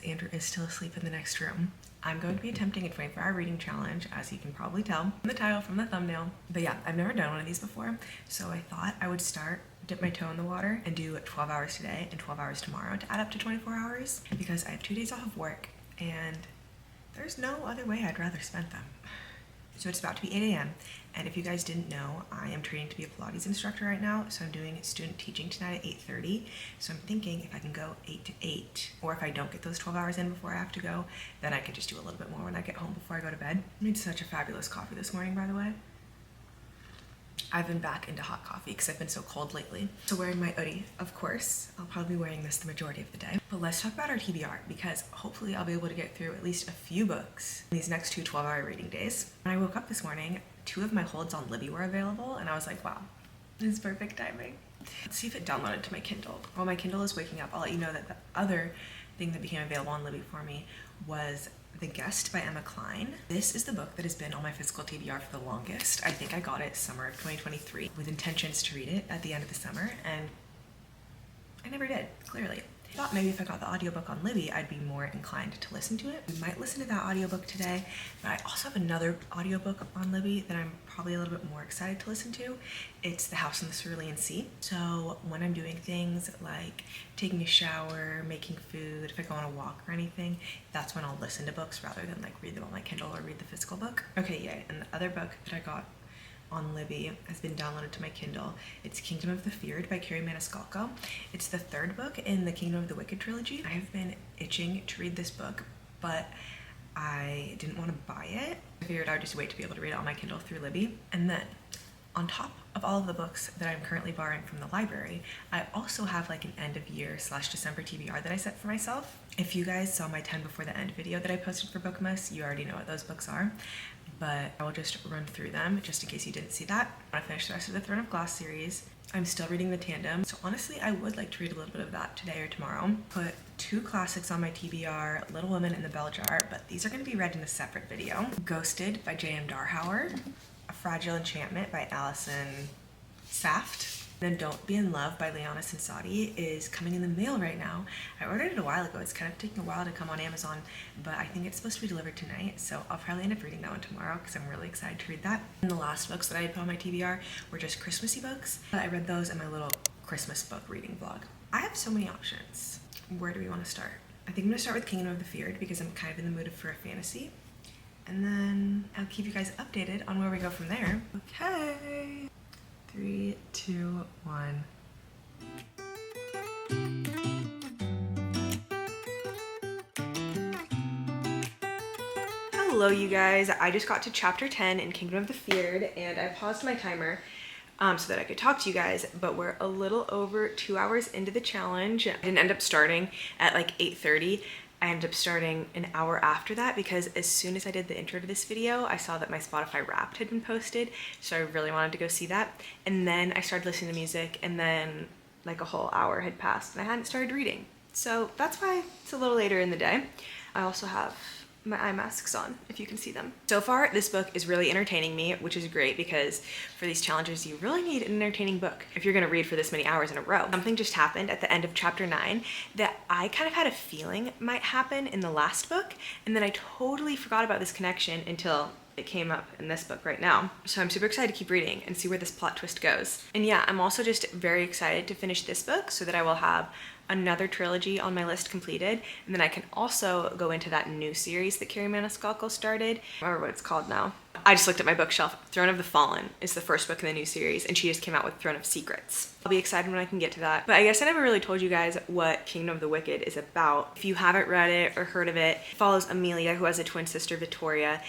Andrew is still asleep in the next room, I'm going to be attempting a 24-hour reading challenge, as you can probably tell from the title, from the thumbnail. But yeah, I've never done one of these before, so I thought I would dip my toe in the water and do 12 hours today and 12 hours tomorrow to add up to 24 hours, because I have 2 days off of work and there's no other way I'd rather spend them. So it's about to be 8 a.m. and if you guys didn't know, I am training to be a Pilates instructor right now. So I'm doing student teaching tonight at 8:30. So I'm thinking if I can go 8 to 8, or if I don't get those 12 hours in before I have to go, then I can just do a little bit more when I get home before I go to bed. I made such a fabulous coffee this morning, by the way. I've been back into hot coffee because I've been so cold lately. So wearing my hoodie, of course. I'll probably be wearing this the majority of the day. But let's talk about our TBR, because hopefully I'll be able to get through at least a few books in these next 2 12-hour reading days. When I woke up this morning, 2 of my holds on Libby were available, and I was like, wow, this is perfect timing. Let's see if it downloaded to my Kindle. While my Kindle is waking up, I'll let you know that the other thing that became available on Libby for me was The Guest by Emma Cline. This is the book that has been on my physical TBR for the longest. I think I got it summer of 2023 with intentions to read it at the end of the summer, and I never did, clearly. I thought maybe if I got the audiobook on Libby, I'd be more inclined to listen to it. We might listen to that audiobook today, but I also have another audiobook on Libby that I'm probably a little bit more excited to listen to. It's The House on the Cerulean Sea. So when I'm doing things like taking a shower, making food, if I go on a walk or anything, that's when I'll listen to books rather than like read them on my Kindle or read the physical book. Okay, yay. And the other book that I got on Libby has been downloaded to my Kindle. It's Kingdom of the Feared by Carrie Maniscalco. It's the 3rd book in the Kingdom of the Wicked trilogy. I have been itching to read this book, but I didn't want to buy it. I figured I would just wait to be able to read it on my Kindle through Libby. And then on top of all of the books that I'm currently borrowing from the library, I also have like an end of year / December TBR that I set for myself. If you guys saw my 10 before the end video that I posted for bookmas, you already know what those books are, but I will just run through them just in case you didn't see that. I want to finish the rest of the Throne of Glass series. I'm still reading The Tandem, so honestly I would like to read a little bit of that today or tomorrow. Put 2 classics on my TBR, Little Women and The Bell Jar, but these are going to be read in a separate video. Ghosted by J.M. Darhauer, A Fragile Enchantment by Alison Saft. Then Don't Be in Love by Liana Sensati is coming in the mail right now. I ordered it a while ago. It's kind of taking a while to come on Amazon, but I think it's supposed to be delivered tonight, so I'll probably end up reading that one tomorrow because I'm really excited to read that. And the last books that I had put on my TBR were just Christmassy books. I read those in my little Christmas book reading vlog. I have so many options. Where do we want to start? I think I'm going to start with Kingdom of the Feared because I'm kind of in the mood for a fantasy. And then I'll keep you guys updated on where we go from there. Okay. 3, 2, 1. Hello you guys, I just got to chapter 10 in Kingdom of the Feared and I paused my timer so that I could talk to you guys, but we're a little over 2 hours into the challenge. I didn't end up starting at like 8:30. I ended up starting an hour after that because as soon as I did the intro to this video, I saw that my Spotify Wrapped had been posted, so I really wanted to go see that. And then I started listening to music, and then like a whole hour had passed and I hadn't started reading. So that's why it's a little later in the day. I also have my eye masks on, if you can see them. So far, this book is really entertaining me, which is great because for these challenges, you really need an entertaining book if you're gonna read for this many hours in a row. Something just happened at the end of chapter 9 that I kind of had a feeling might happen in the last book, and then I totally forgot about this connection until it came up in this book right now. So I'm super excited to keep reading and see where this plot twist goes. And yeah, I'm also just very excited to finish this book so that I will have another trilogy on my list completed, and then I can also go into that new series that Carrie Maniscalco started. I don't remember what it's called now. I just looked at my bookshelf. Throne of the Fallen is the first book in the new series, and she just came out with Throne of Secrets. I'll be excited when I can get to that. But I guess I never really told you guys what Kingdom of the Wicked is about. If you haven't read it or heard of it, it follows Amelia, who has a twin sister, Vittoria.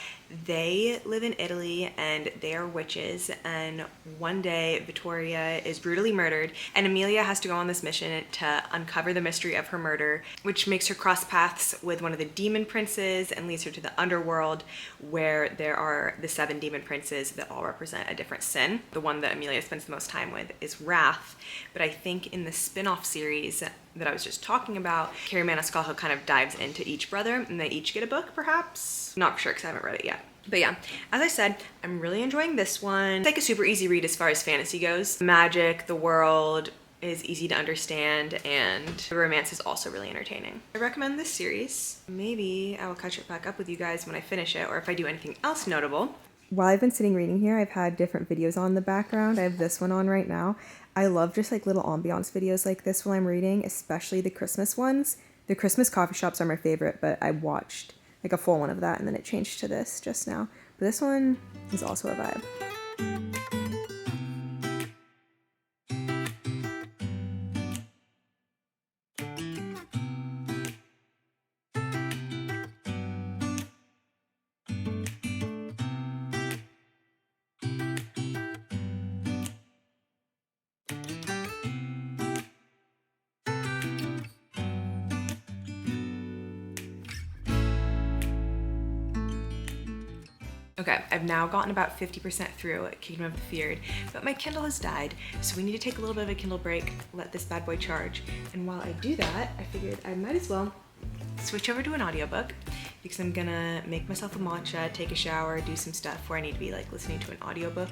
They live in Italy and they are witches, and one day Vittoria is brutally murdered and Amelia has to go on this mission to uncover the mystery of her murder, which makes her cross paths with one of the demon princes and leads her to the underworld where there are the 7 demon princes that all represent a different sin. The one that Amelia spends the most time with is Wrath, but I think in the spin-off series that I was just talking about, Carrie Maniscalco kind of dives into each brother and they each get a book, perhaps? Not for sure because I haven't read it yet. But yeah, as I said, I'm really enjoying this one. It's like a super easy read as far as fantasy goes. Magic, the world, is easy to understand, and the romance is also really entertaining. I recommend this series. Maybe I will catch it back up with you guys when I finish it, or if I do anything else notable. While I've been sitting reading here, I've had different videos on in the background. I have this one on right now. I love just like little ambiance videos like this while I'm reading, especially the Christmas ones. The Christmas coffee shops are my favorite, but I watched like a full one of that and then it changed to this just now. But this one is also a vibe. Okay, I've now gotten about 50% through Kingdom of the Feared, but my Kindle has died, so we need to take a little bit of a Kindle break, let this bad boy charge. And while I do that, I figured I might as well switch over to an audiobook because I'm gonna make myself a matcha, take a shower, do some stuff where I need to be like listening to an audiobook,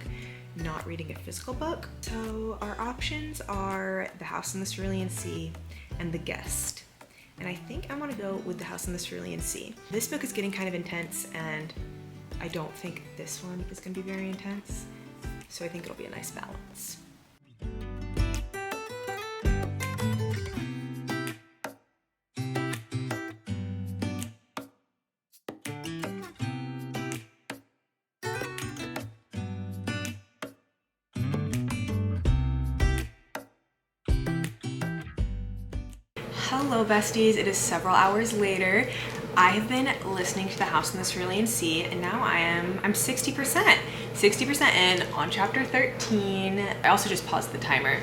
not reading a physical book. So our options are The House in the Cerulean Sea and The Guest. And I think I wanna go with The House in the Cerulean Sea. This book is getting kind of intense, and I don't think this one is gonna be very intense, so I think it'll be a nice balance. Hello besties, it is several hours later. I have been listening to The House in the Cerulean Sea, and now I'm 60% in on chapter 13. I also just paused the timer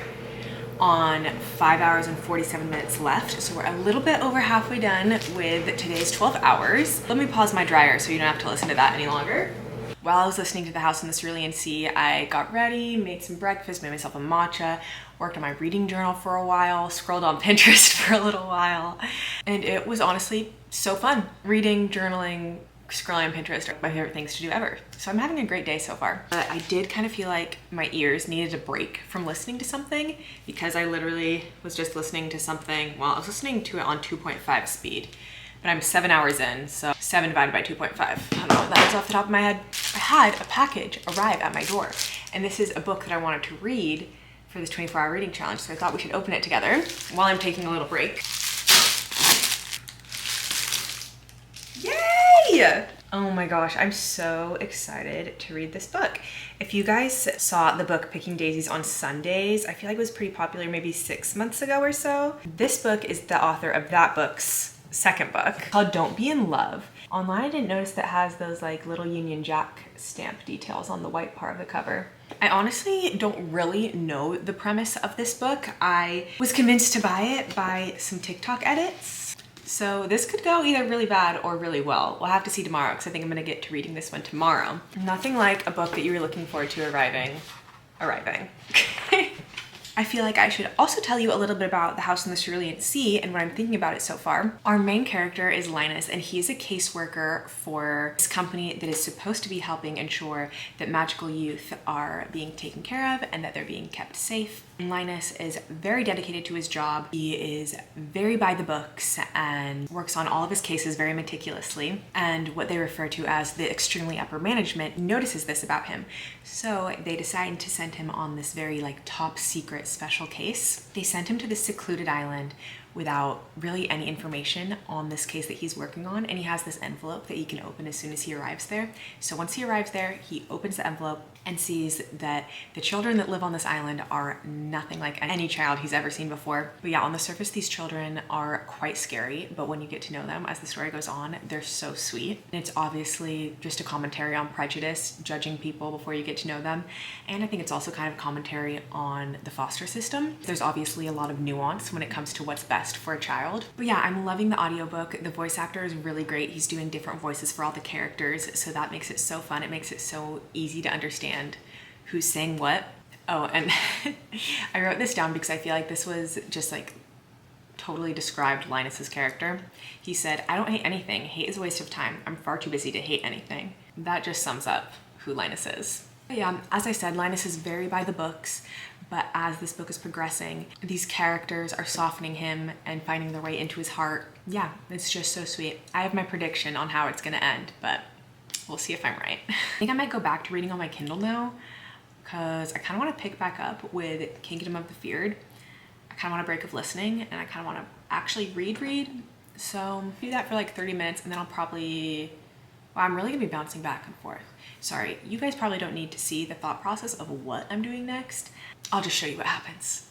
on 5 hours and 47 minutes left, so we're a little bit over halfway done with today's 12 hours. Let me pause my dryer so you don't have to listen to that any longer. While I was listening to The House in the Cerulean Sea, I got ready, made some breakfast, made myself a matcha, worked on my reading journal for a while, scrolled on Pinterest for a little while, and it was honestly so fun. Reading, journaling, scrolling on Pinterest are my favorite things to do ever. So I'm having a great day so far. But I did kind of feel like my ears needed a break from listening to something because I literally was just listening to something, well, I was listening to it on 2.5 speed. But I'm 7 hours in, so 7 divided by 2.5. I don't know what that is off the top of my head. I had a package arrive at my door, and this is a book that I wanted to read for this 24-hour reading challenge, so I thought we should open it together while I'm taking a little break. Yay! Oh my gosh, I'm so excited to read this book. If you guys saw the book Picking Daisies on Sundays, I feel like it was pretty popular maybe 6 months ago or so. This book is the author of that book's second book called Don't Be in Love. Online I didn't notice that it has those like little Union Jack stamp details on the white part of the cover. I honestly don't really know the premise of this book. I was convinced to buy it by some TikTok edits. So this could go either really bad or really well. We'll have to see tomorrow because I think I'm gonna get to reading this one tomorrow. Nothing like a book that you were looking forward to arriving. I feel like I should also tell you a little bit about The House in the Cerulean Sea and what I'm thinking about it so far. Our main character is Linus, and he's a caseworker for this company that is supposed to be helping ensure that magical youth are being taken care of and that they're being kept safe. Linus is very dedicated to his job. He is very by the books and works on all of his cases very meticulously. And what they refer to as the extremely upper management notices this about him. So they decide to send him on this very like top secret special case. They sent him to this secluded island without really any information on this case that he's working on, and he has this envelope that he can open as soon as he arrives there. So once he arrives there, he opens the envelope and sees that the children that live on this island are nothing like any child he's ever seen before. But yeah, on the surface, these children are quite scary, but when you get to know them as the story goes on, they're so sweet. And it's obviously just a commentary on prejudice, judging people before you get to know them. And I think it's also kind of commentary on the foster system. There's obviously a lot of nuance when it comes to what's best for a child. But yeah, I'm loving the audiobook. The voice actor is really great. He's doing different voices for all the characters, so that makes it so fun. It makes it so easy to understand who's saying what. Oh, and I wrote this down because I feel like this was just like totally described Linus's character. He said, "I don't hate anything. Hate is a waste of time. I'm far too busy to hate anything." That just sums up who Linus is. But yeah, as I said, Linus is very by the books, but as this book is progressing, these characters are softening him and finding their way into his heart. Yeah, it's just so sweet. I have my prediction on how it's gonna end, but we'll see if I'm right. I think I might go back to reading on my Kindle now, because I kind of want to pick back up with Kingdom of the Feared. I kind of want a break of listening, and I kind of want to actually read. So do that for like 30 minutes, and then I'll probably, well, I'm really gonna be bouncing back and forth. Sorry, you guys probably don't need to see the thought process of what I'm doing next. I'll just show you what happens.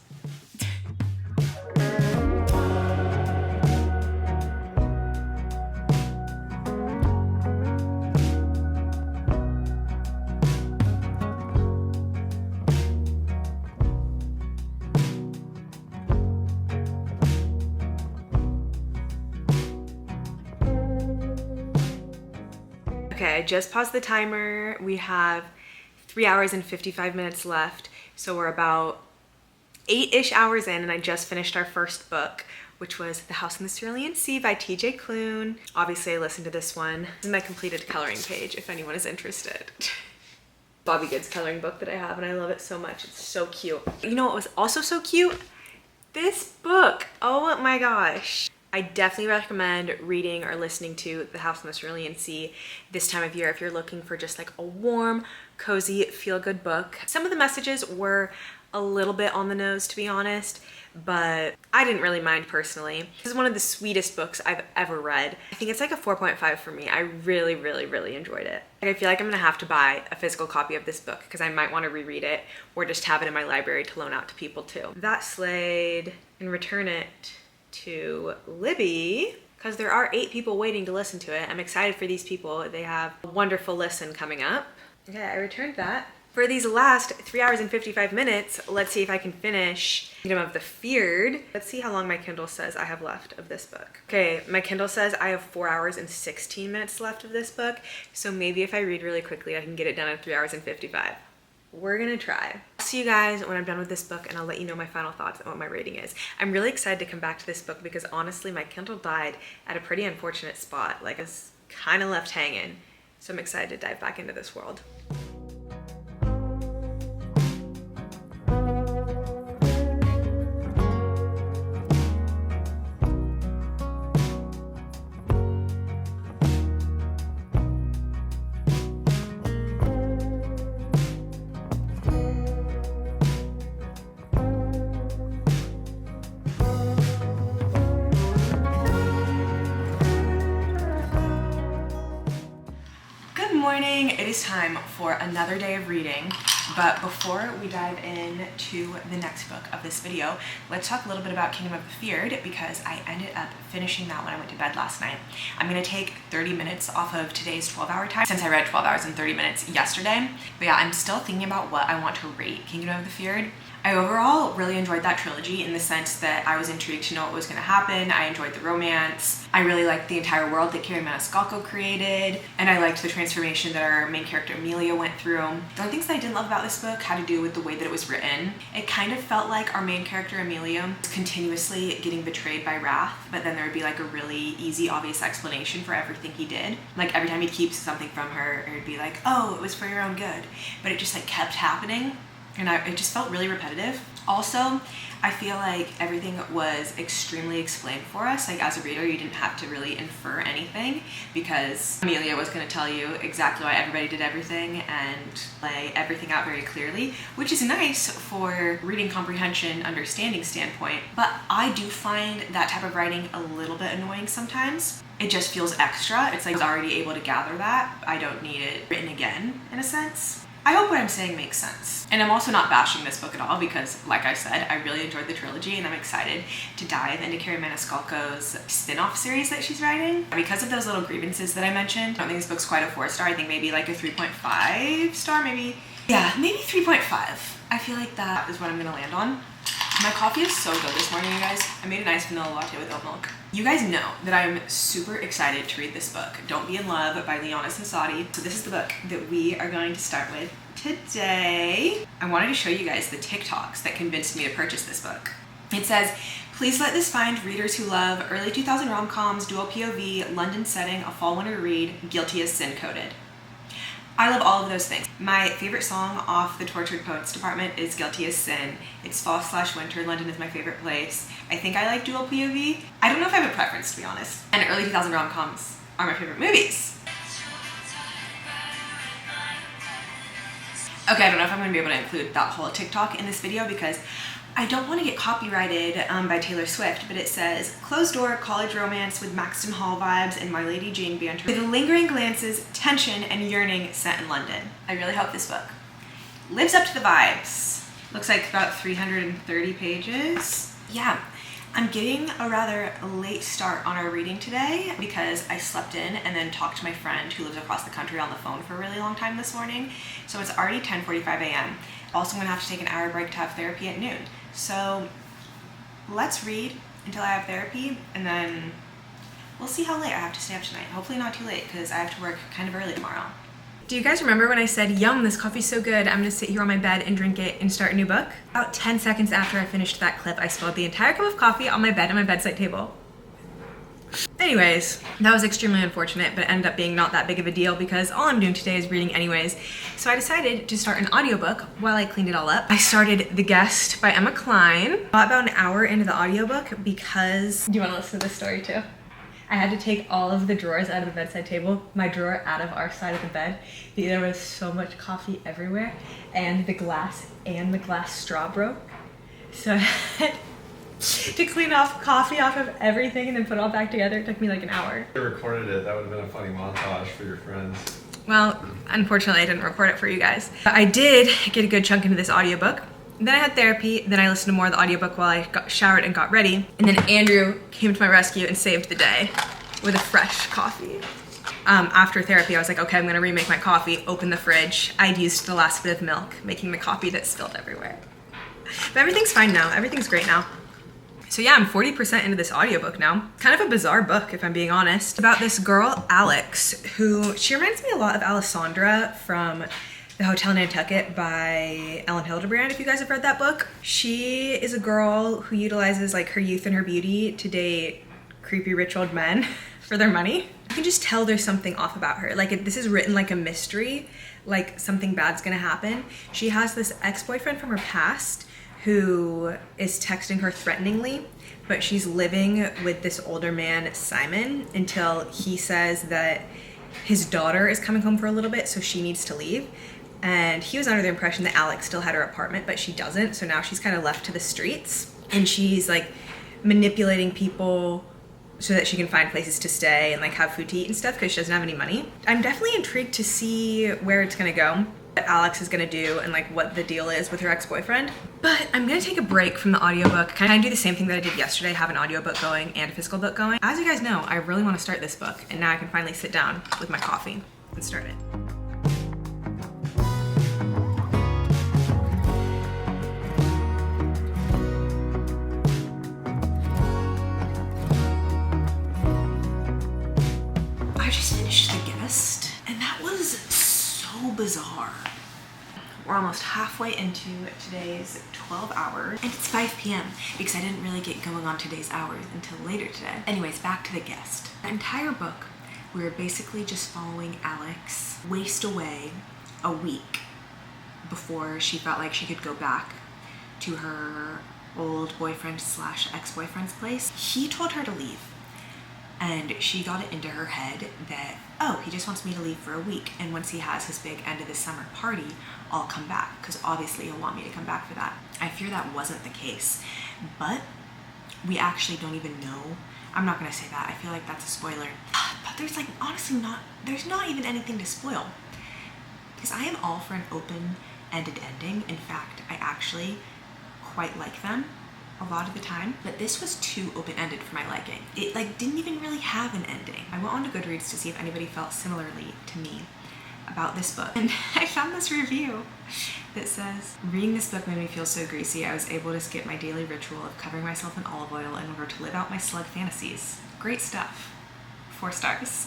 Okay, I just paused the timer. We have 3 hours and 55 minutes left. So we're about 8-ish hours in, and I just finished our first book, which was The House in the Cerulean Sea by TJ Klune. Obviously, I listened to this one. This is my completed coloring page, if anyone is interested. Bobby Good's coloring book that I have, and I love it so much. It's so cute. You know what was also so cute? This book. Oh my gosh. I definitely recommend reading or listening to The House in the Cerulean Sea this time of year if you're looking for just like a warm, cozy, feel-good book. Some of the messages were a little bit on the nose, to be honest, but I didn't really mind personally. This is one of the sweetest books I've ever read. I think it's like a 4.5 for me. I really, really, really enjoyed it. I feel like I'm gonna have to buy a physical copy of this book because I might want to reread it or just have it in my library to loan out to people too. That slayed, and return it to Libby because there are 8 people waiting to listen to it. I'm excited for these people. They have a wonderful listen coming up. Okay, I returned that. For these last 3 hours and 55 minutes, let's see if I can finish Kingdom of the Feared. Let's see how long my Kindle says I have left of this book. Okay, my Kindle says I have 4 hours and 16 minutes left of this book. So maybe if I read really quickly, I can get it done in 3 hours and 55. We're gonna try. I'll see you guys when I'm done with this book, and I'll let you know my final thoughts and what my rating is. I'm really excited to come back to this book because honestly, my Kindle died at a pretty unfortunate spot. Like, it's kind of left hanging. So I'm excited to dive back into this world. It is time for another day of reading, but before we dive into the next book of this video, let's talk a little bit about Kingdom of the Feared because I ended up finishing that when I went to bed last night. I'm gonna take 30 minutes off of today's 12-hour time since I read 12 hours and 30 minutes yesterday. But yeah, I'm still thinking about what I want to rate Kingdom of the Feared. I overall really enjoyed that trilogy in the sense that I was intrigued to know what was going to happen. I enjoyed the romance. I really liked the entire world that Carrie Maniscalco created, and I liked the transformation that our main character Amelia went through. The only things that I didn't love about this book had to do with the way that it was written. It kind of felt like our main character Amelia was continuously getting betrayed by Wrath, but then there would be like a really easy, obvious explanation for everything he did. Like every time he'd keep something from her, it would be like, oh, it was for your own good. But it just like kept happening. And it just felt really repetitive. Also, I feel like everything was extremely explained for us. Like as a reader, you didn't have to really infer anything because Amelia was going to tell you exactly why everybody did everything and lay everything out very clearly, which is nice for reading comprehension, understanding standpoint. But I do find that type of writing a little bit annoying sometimes. It just feels extra. It's like I was already able to gather that. I don't need it written again, in a sense. I hope what I'm saying makes sense. And I'm also not bashing this book at all because, like I said, I really enjoyed the trilogy and I'm excited to dive into Carrie Maniscalco's spin-off series that she's writing. Because of those little grievances that I mentioned, I don't think this book's quite a 4-star. I think maybe like a 3.5 star, maybe. Yeah, maybe 3.5. I feel like that is what I'm gonna land on. My coffee is so good this morning, you guys. I made a nice vanilla latte with oat milk. You guys know that I'm super excited to read this book, Don't Be in Love by Liana Sensati. So this is the book that we are going to start with today. I wanted to show you guys the TikToks that convinced me to purchase this book. It says, please let this find readers who love early 2000 rom-coms, dual POV, London setting, a fall winter read, guilty as sin coded. I love all of those things. My favorite song off the Tortured Poets department is Guilty as Sin. It's fall/winter. London is my favorite place. I think I like dual POV. I don't know if I have a preference, to be honest. And early 2000 rom-coms are my favorite movies. Okay, I don't know if I'm gonna be able to include that whole TikTok in this video because I don't want to get copyrighted by Taylor Swift, but it says, closed door college romance with Maxton Hall vibes and My Lady Jane banter with lingering glances, tension, and yearning set in London. I really hope this book lives up to the vibes. Looks like about 330 pages. Yeah, I'm getting a rather late start on our reading today because I slept in and then talked to my friend who lives across the country on the phone for a really long time this morning. So it's already 10:45 a.m. Also, I'm gonna have to take an hour break to have therapy at noon. So let's read until I have therapy and then we'll see how late I have to stay up tonight. Hopefully not too late because I have to work kind of early tomorrow. Do you guys remember when I said, yum, this coffee's so good, I'm gonna sit here on my bed and drink it and start a new book? About 10 seconds after I finished that clip, I spilled the entire cup of coffee on my bed at my bedside table. Anyways, that was extremely unfortunate, but it ended up being not that big of a deal because all I'm doing today is reading anyways. So I decided to start an audiobook while I cleaned it all up. I started The Guest by Emma Cline. Got about an hour into the audiobook because... Do you want to listen to this story too? I had to take all of the drawers out of the bedside table, my drawer out of our side of the bed. There was so much coffee everywhere and the glass straw broke. So I had to clean off coffee off of everything and then put it all back together. It took me like an hour. If you recorded it, that would have been a funny montage for your friends. Well, unfortunately I didn't record it for you guys. But I did get a good chunk into this audiobook. Then I had therapy, then I listened to more of the audiobook while I got showered and got ready. And then Andrew came to my rescue and saved the day with a fresh coffee. After therapy, I was like, okay, I'm gonna remake my coffee, open the fridge. I'd used the last bit of milk, making the coffee that spilled everywhere. But everything's fine now, everything's great now. So yeah, I'm 40% into this audiobook now. Kind of a bizarre book, if I'm being honest. About this girl, Alex, who, she reminds me a lot of Alessandra from The Hotel Nantucket by Ellen Hildebrand, if you guys have read that book. She is a girl who utilizes like her youth and her beauty to date creepy rich old men for their money. You can just tell there's something off about her. Like this is written like a mystery, like something bad's gonna happen. She has this ex-boyfriend from her past who is texting her threateningly, but she's living with this older man, Simon, until he says that his daughter is coming home for a little bit, so she needs to leave. And he was under the impression that Alex still had her apartment, but she doesn't, so now she's kind of left to the streets. And she's like manipulating people so that she can find places to stay and like have food to eat and stuff because she doesn't have any money. I'm definitely intrigued to see where it's gonna go, what Alex is gonna do and like what the deal is with her ex-boyfriend. But I'm gonna take a break from the audiobook, kind of do the same thing that I did yesterday, have an audiobook going and a physical book going. As you guys know, I really wanna start this book and now I can finally sit down with my coffee and start it. I just finished The Guest, and that was so bizarre. We're almost halfway into today's 12 hours, and it's 5 p.m. because I didn't really get going on today's hours until later today. Anyways, back to The Guest. The entire book, we were basically just following Alex waste away a week before she felt like she could go back to her old boyfriend / ex-boyfriend's place. He told her to leave. And she got it into her head that, oh, he just wants me to leave for a week. And once he has his big end of the summer party, I'll come back. Because obviously he'll want me to come back for that. I fear that wasn't the case. But we actually don't even know. I'm not going to say that. I feel like that's a spoiler. But there's like, honestly there's not even anything to spoil. Because I am all for an open-ended ending. In fact, I actually quite like them a lot of the time, but this was too open-ended for my liking. It like didn't even really have an ending. I went on to Goodreads to see if anybody felt similarly to me about this book, and I found this review that says, reading this book made me feel so greasy I was able to skip my daily ritual of covering myself in olive oil in order to live out my slug fantasies. Great stuff. 4 stars.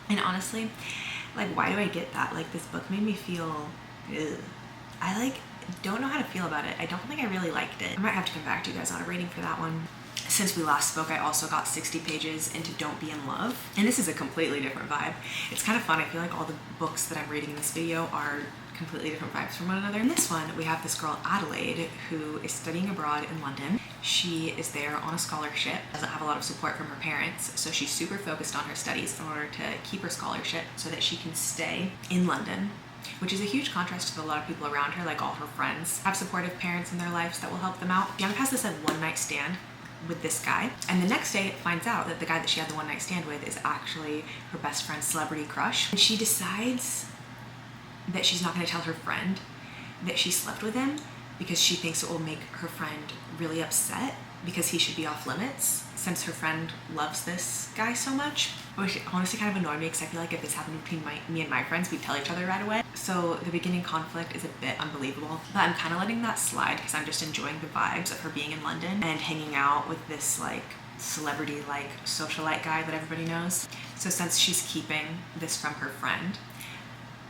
And honestly, like, why do I get that? Like, this book made me feel, ugh. I like don't know how to feel about it. I don't think I really liked it. I might have to come back to you guys on a rating for that one. Since we last spoke, I also got 60 pages into Don't Be in Love, and this is a completely different vibe. It's kind of fun. I feel like all the books that I'm reading in this video are completely different vibes from one another. In this one, we have this girl, Adelaide, who is studying abroad in London. She is there on a scholarship, doesn't have a lot of support from her parents, so she's super focused on her studies in order to keep her scholarship so that she can stay in London, which is a huge contrast to a lot of people around her. Like, all her friends have supportive parents in their lives that will help them out. Young has this like one night stand with this guy, and the next day it finds out that the guy that she had the one night stand with is actually her best friend's celebrity crush. And she decides that she's not going to tell her friend that she slept with him because she thinks it will make her friend really upset because he should be off limits since her friend loves this guy so much. Which honestly kind of annoyed me because I feel like if this happened between me and my friends, we'd tell each other right away. So the beginning conflict is a bit unbelievable, but I'm kind of letting that slide because I'm just enjoying the vibes of her being in London and hanging out with this like celebrity like socialite guy that everybody knows. So since she's keeping this from her friend,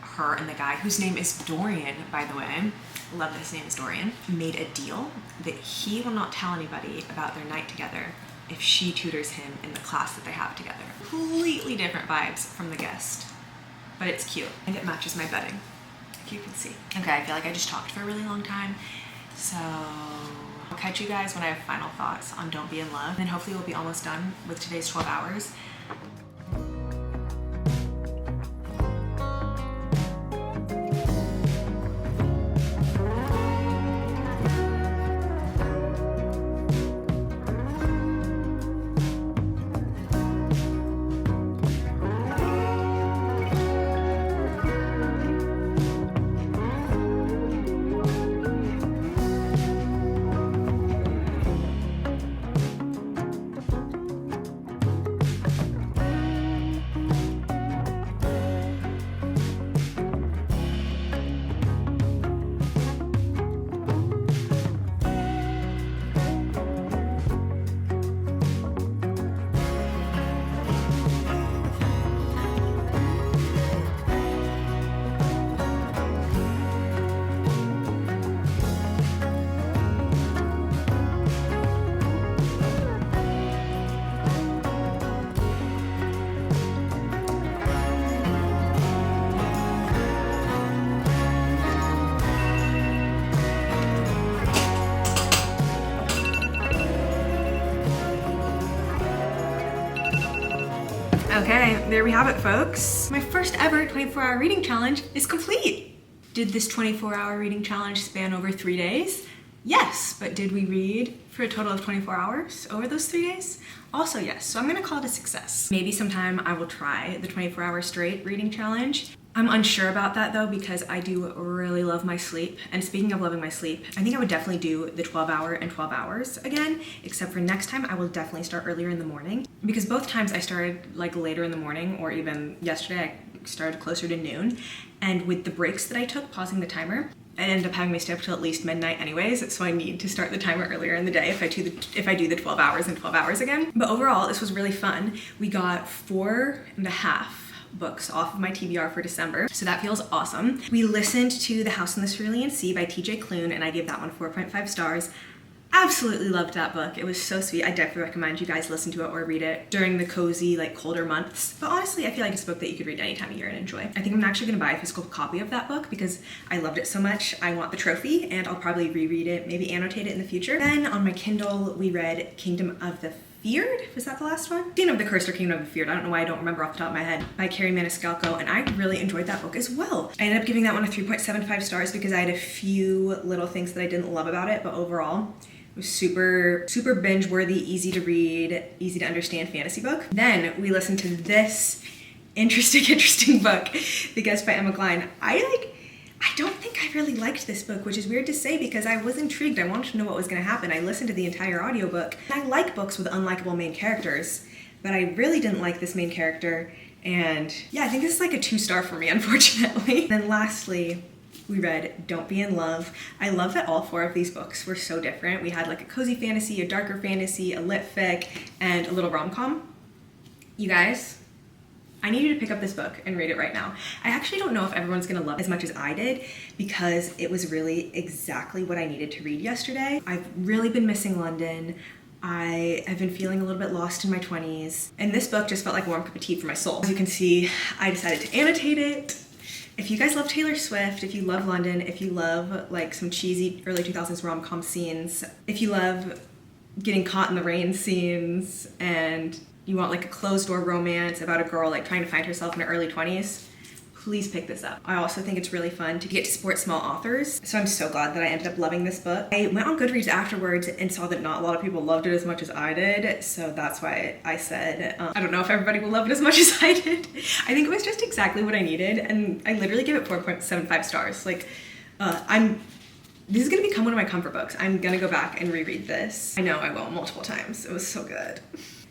her and the guy, whose name is Dorian, by the way, love that his name is Dorian, made a deal that he will not tell anybody about their night together if she tutors him in the class that they have together. Completely different vibes from the guest, but it's cute and it matches my bedding, if you can see. Okay, I feel like I just talked for a really long time, so I'll catch you guys when I have final thoughts on Don't Be in Love, and then hopefully we'll be almost done with today's 12 hours. Okay, there we have it, folks. My first ever 24-hour reading challenge is complete. Did this 24-hour reading challenge span over 3 days? Yes, but did we read for a total of 24 hours over those 3 days? Also yes, so I'm gonna call it a success. Maybe sometime I will try the 24-hour straight reading challenge. I'm unsure about that though because I do really love my sleep. And speaking of loving my sleep, I think I would definitely do the 12-hour and 12 hours again, except for next time I will definitely start earlier in the morning because both times I started like later in the morning, or even yesterday I started closer to noon. And with the breaks that I took, pausing the timer, I ended up having me stay up till at least midnight anyways, so I need to start the timer earlier in the day if I do the 12 hours and 12 hours again. But overall, this was really fun. We got 4.5 books off of my TBR for December, so that feels awesome. We listened to The House in the Cerulean Sea by TJ Klune, and I gave that one 4.5 stars. Absolutely loved that book. It was so sweet. I definitely recommend you guys listen to it or read it during the cozy, like colder months. But honestly, I feel like it's a book that you could read any time of year and enjoy. I think I'm actually gonna buy a physical copy of that book because I loved it so much. I want the trophy, and I'll probably reread it, maybe annotate it in the future. Then on my Kindle, we read Kingdom of the Feared? Was that the last one? Kingdom of the Cursed or Kingdom of the Feared. I don't know why I don't remember off the top of my head. By Carrie Maniscalco, and I really enjoyed that book as well. I ended up giving that one a 3.75 stars because I had a few little things that I didn't love about it, but overall, it was super binge worthy, easy to read, easy to understand fantasy book. Then we listened to this interesting book, The Guest by Emma Klein. I don't think I really liked this book, which is weird to say because I was intrigued. I wanted to know what was gonna happen. I listened to the entire audiobook. I like books with unlikable main characters, but I really didn't like this main character. And yeah, I think this is like a 2-star for me, unfortunately. Then lastly, we read Don't Be in Love. I love that all 4 of these books were so different. We had like a cozy fantasy, a darker fantasy, a lit fic, and a little rom-com. You guys, I need you to pick up this book and read it right now. I actually don't know if everyone's gonna love it as much as I did because it was really exactly what I needed to read yesterday. I've really been missing London. I have been feeling a little bit lost in my 20s, and this book just felt like a warm cup of tea for my soul. As you can see, I decided to annotate it. If you guys love Taylor Swift, if you love London, if you love like some cheesy early 2000s rom-com scenes, if you love getting caught in the rain scenes, and you want like a closed door romance about a girl like trying to find herself in her early 20s, please pick this up. I also think it's really fun to get to support small authors, so I'm so glad that I ended up loving this book. I went on Goodreads afterwards and saw that not a lot of people loved it as much as I did, so that's why I said, I don't know if everybody will love it as much as I did. I think it was just exactly what I needed, and I literally give it 4.75 stars. Like, this is gonna become one of my comfort books. I'm gonna go back and reread this. I know I will multiple times. It was so good.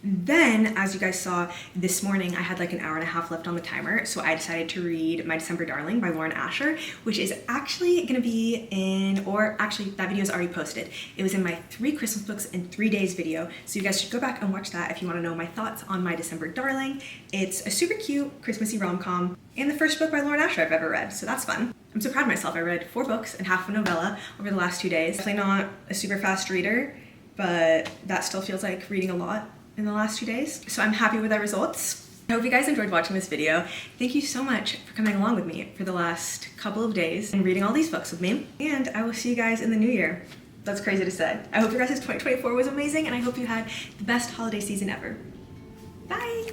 Then, as you guys saw this morning, I had like an hour and a half left on the timer, so I decided to read My December Darling by Lauren Asher, which is actually gonna be in, or actually that video is already posted. It was in my 3 Christmas books in 3 days video, so you guys should go back and watch that if you wanna know my thoughts on My December Darling. It's a super cute Christmassy rom-com, and the first book by Lauren Asher I've ever read, so that's fun. I'm so proud of myself. I read 4 books and half a novella over the last 2 days. Definitely not a super fast reader, but that still feels like reading a lot in the last 2 days. So I'm happy with our results. I hope you guys enjoyed watching this video. Thank you so much for coming along with me for the last couple of days and reading all these books with me. And I will see you guys in the new year. That's crazy to say. I hope your guys' 2024 was amazing, and I hope you had the best holiday season ever. Bye!